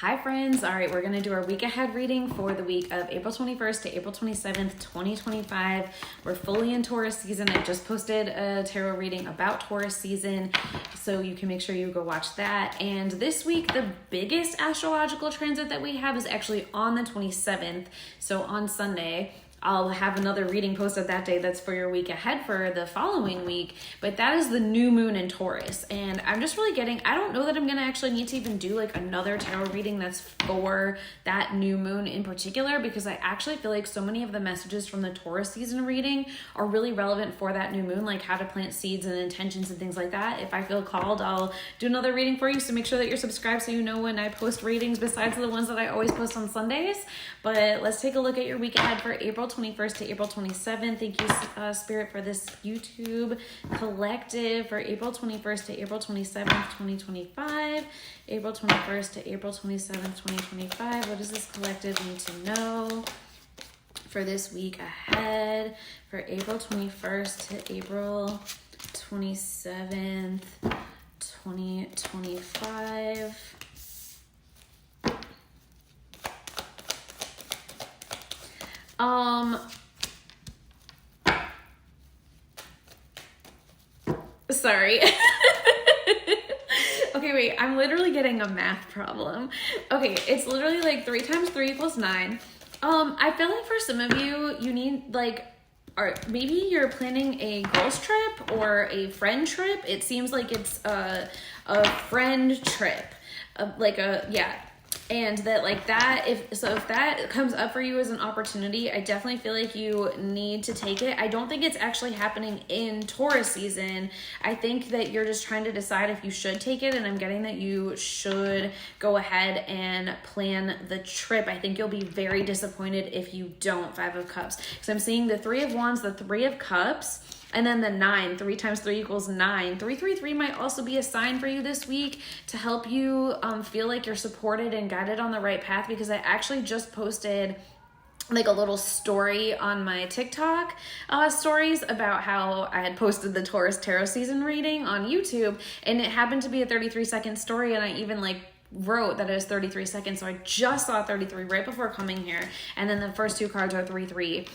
Hi friends. All right, we're going to do our week ahead reading for the week of April 21st to April 27th, 2025. We're fully in Taurus season. I just posted a tarot reading about Taurus season, so you can make sure you go watch that. And this week, the biggest astrological transit that we have is actually on the 27th, so on Sunday. I'll have another reading posted that day that's for your week ahead for the following week, but that is the new moon in Taurus. And I'm just really I don't know that I'm going to actually need to even do like another tarot reading that's for that new moon in particular, because I actually feel like so many of the messages from the Taurus season reading are really relevant for that new moon, like how to plant seeds and intentions and things like that. If I feel called, I'll do another reading for you, so make sure that you're subscribed so you know when I post readings besides the ones that I always post on Sundays. But let's take a look at your week ahead for April 21st to April 27th. Thank you, Spirit, for this YouTube collective for April 21st to April 27th, 2025. April 21st to April 27th, 2025. What does this collective need to know for this week ahead for April 21st to April 27th, 2025? Sorry. Okay, wait, I'm literally getting a math problem. Okay, it's literally like 3 times 3 equals 9. I feel like for some of you, you need like, or maybe you're planning a girls trip or a friend trip. It seems like it's a friend trip, and that like that, if that comes up for you as an opportunity, I definitely feel like you need to take it. I don't think it's actually happening in Taurus season. I think that you're just trying to decide if you should take it, and I'm getting that you should go ahead and plan the trip. I think you'll be very disappointed if you don't. 5 of Cups. Because I'm seeing the 3 of Wands, the 3 of Cups, and then the 9, 3 times 3 equals 9. 333 might also be a sign for you this week to help you feel like you're supported and guided on the right path, because I actually just posted like a little story on my TikTok stories about how I had posted the Taurus tarot season reading on YouTube, and it happened to be a 33-second story, and I even wrote that it is 33 seconds, so I just saw 33 right before coming here, and then the first 2 cards are 3-3.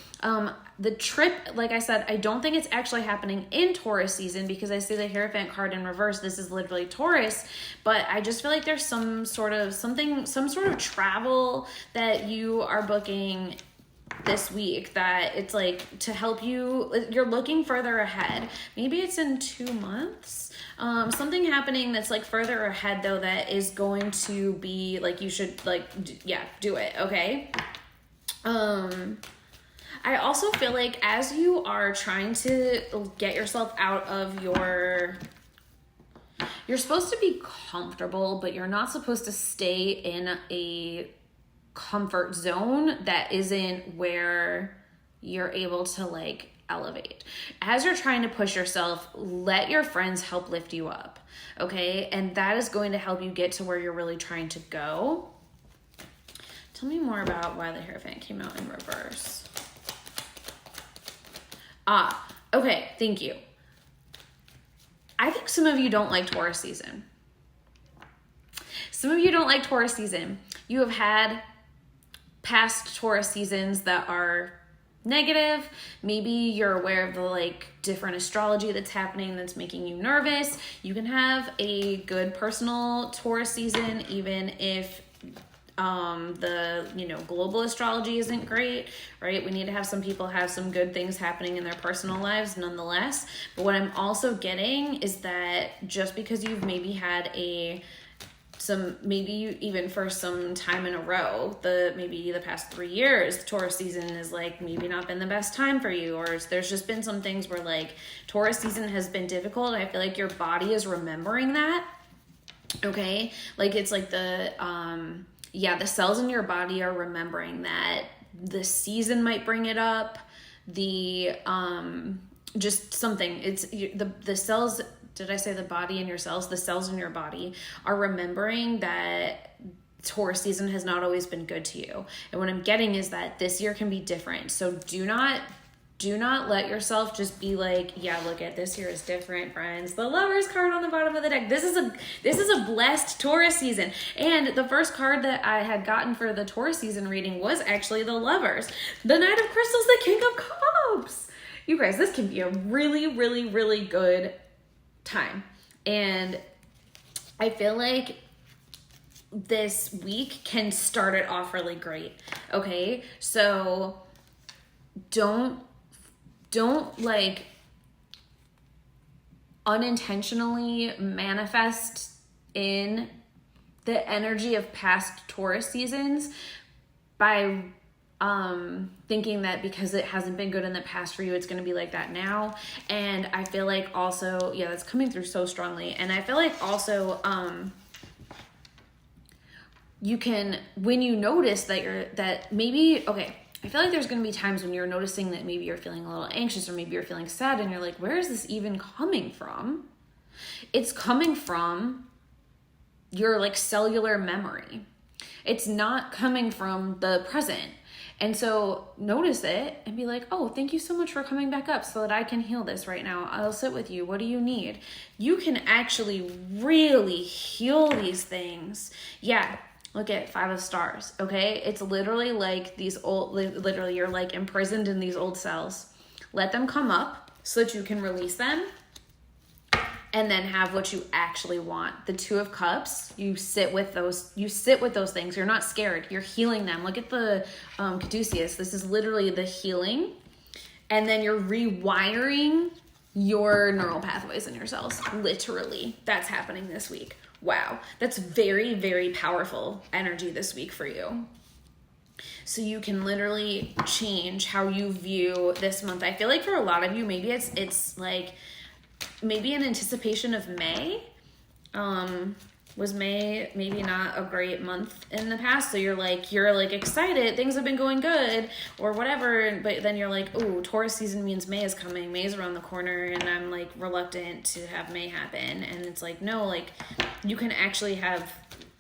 The trip, like I said, I don't think it's actually happening in Taurus season, because I see the Hierophant card in reverse. This is literally Taurus, but I just feel like there's some sort of travel that you are booking this week, that it's like to help you, you're looking further ahead. Maybe it's in 2 months. Something happening that's like further ahead though, that is going to be like, you should do it. Okay. I also feel like as you are trying to get yourself out of you're supposed to be comfortable, but you're not supposed to stay in a comfort zone that isn't where you're able to elevate. As you're trying to push yourself, let your friends help lift you up, okay? And that is going to help you get to where you're really trying to go. Tell me more about why the Hierophant came out in reverse. Okay, thank you. I think some of you don't like Taurus season. Some of you don't like Taurus season. You have had past Taurus seasons that are negative. Maybe you're aware of the different astrology that's happening that's making you nervous. You can have a good personal Taurus season even if the global astrology isn't great, right? We need to have some people have some good things happening in their personal lives nonetheless. But what I'm also getting is that just because you've maybe had even for some time in a row, maybe the past 3 years, Taurus season is maybe not been the best time for you, or there's just been some things where Taurus season has been difficult. I feel like your body is remembering that. Okay. It's the cells in your body are remembering that the season might bring it up. Just something, it's the cells. Did I say the body and your cells? The cells in your body are remembering that Taurus season has not always been good to you. And what I'm getting is that this year can be different. So do not do not let yourself just be like, yeah, look at this year is different, friends. The Lovers card on the bottom of the deck. This is a blessed Taurus season. And the first card that I had gotten for the Taurus season reading was actually the Lovers. The Knight of Crystals, the King of Cups. You guys, this can be a really, really, really good time. And I feel like this week can start it off really great. Okay? So don't like unintentionally manifest in the energy of past Taurus seasons by thinking that because it hasn't been good in the past for you, it's going to be like that now. And I feel like also, yeah, that's coming through so strongly. And I feel like also, you can, when you notice that maybe, okay, I feel like there's going to be times when you're noticing that maybe you're feeling a little anxious or maybe you're feeling sad and you're like, where is this even coming from? It's coming from your like cellular memory. It's not coming from the present. And so notice it and be like, oh, thank you so much for coming back up so that I can heal this right now. I'll sit with you. What do you need? You can actually really heal these things. Yeah. Look at 5 of Stars, okay? It's literally like these old, literally you're like imprisoned in these old cells. Let them come up so that you can release them and then have what you actually want. The 2 of Cups, you sit with those things. You're not scared. You're healing them. Look at the Caduceus. This is literally the healing. And then you're rewiring your neural pathways in your cells. Literally, that's happening this week. Wow, that's very, very powerful energy this week for you. So you can literally change how you view this month. I feel like for a lot of you, maybe it's like maybe in anticipation of May. Was May maybe not a great month in the past? So you're like excited, things have been going good or whatever, but then you're like, oh, Taurus season means May is coming, May is around the corner, and I'm like reluctant to have May happen. And it's like, no, like you can actually have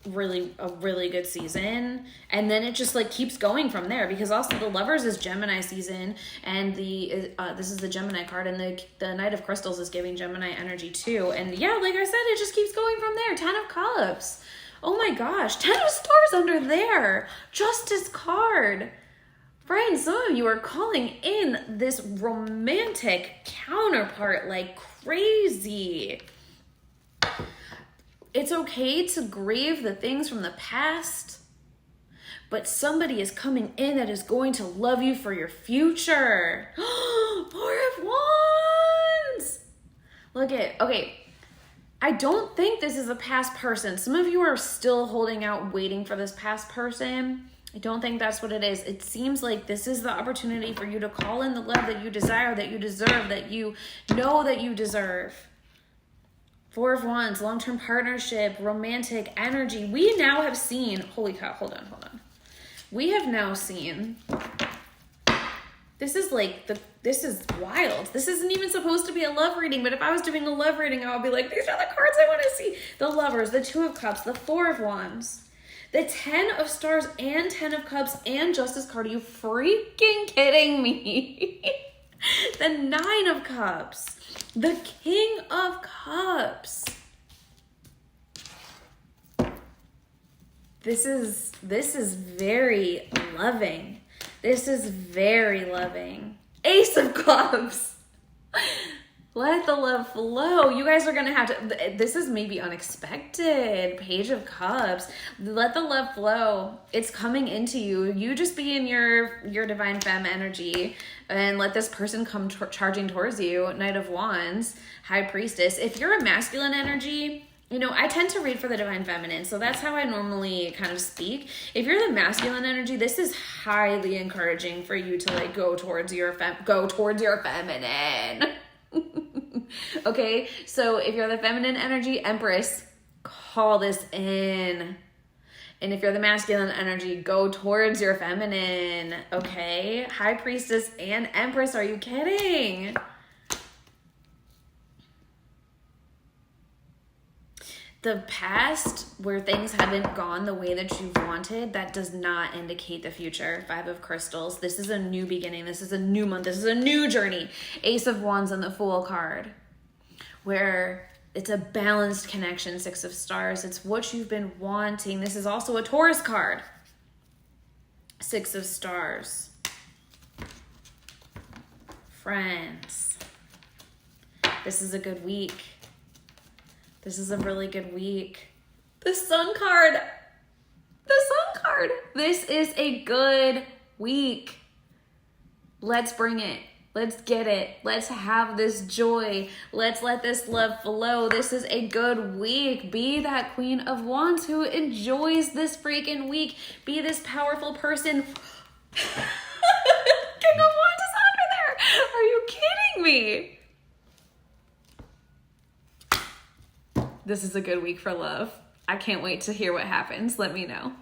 a really good season, and then it just like keeps going from there, because also the Lovers is Gemini season, and this is the Gemini card, and the Knight of Crystals is giving Gemini energy too. And yeah, like I said, it just keeps going from there. 10 of Cups, oh my gosh, 10 of Stars under there, Justice card. Friends, some of you are calling in this romantic counterpart like crazy. It's okay to grieve the things from the past, but somebody is coming in that is going to love you for your future. 4 of Wands. Look at, okay, I don't think this is a past person. Some of you are still holding out, waiting for this past person. I don't think that's what it is. It seems like this is the opportunity for you to call in the love that you desire, that you deserve, that you know that you deserve. 4 of Wands, long-term partnership, romantic energy. We now have seen, holy cow, hold on. We have now seen, this is wild. This isn't even supposed to be a love reading, but if I was doing a love reading, I would be like, these are the cards I want to see. The Lovers, the 2 of Cups, the 4 of Wands, the 10 of Stars and 10 of Cups and Justice card. Are you freaking kidding me? The 9 of Cups. The King of Cups. This is very loving. This is very loving. Ace of Cups. Let the love flow. You guys are going to have to, this is maybe unexpected. Page of Cups. Let the love flow. It's coming into you. You just be in your divine femme energy and let this person come charging towards you. Knight of Wands, High Priestess. If you're a masculine energy, you know, I tend to read for the divine feminine, so that's how I normally kind of speak. If you're the masculine energy, this is highly encouraging for you to like go towards your feminine. Okay, so if you're the feminine energy, Empress, call this in. And if you're the masculine energy, go towards your feminine. Okay, High Priestess and Empress, are you kidding? The past, where things haven't gone the way that you've wanted, that does not indicate the future. Five of Crystals. This is a new beginning. This is a new month. This is a new journey. Ace of Wands and the Fool card, where it's a balanced connection. Six of Stars. It's what you've been wanting. This is also a Taurus card. Six of Stars. Friends. This is a good week. This is a really good week. The Sun card. The Sun card. This is a good week. Let's bring it. Let's get it. Let's have this joy. Let's let this love flow. This is a good week. Be that Queen of Wands who enjoys this freaking week. Be this powerful person. King of Wands is under there. Are you kidding me? This is a good week for love. I can't wait to hear what happens. Let me know.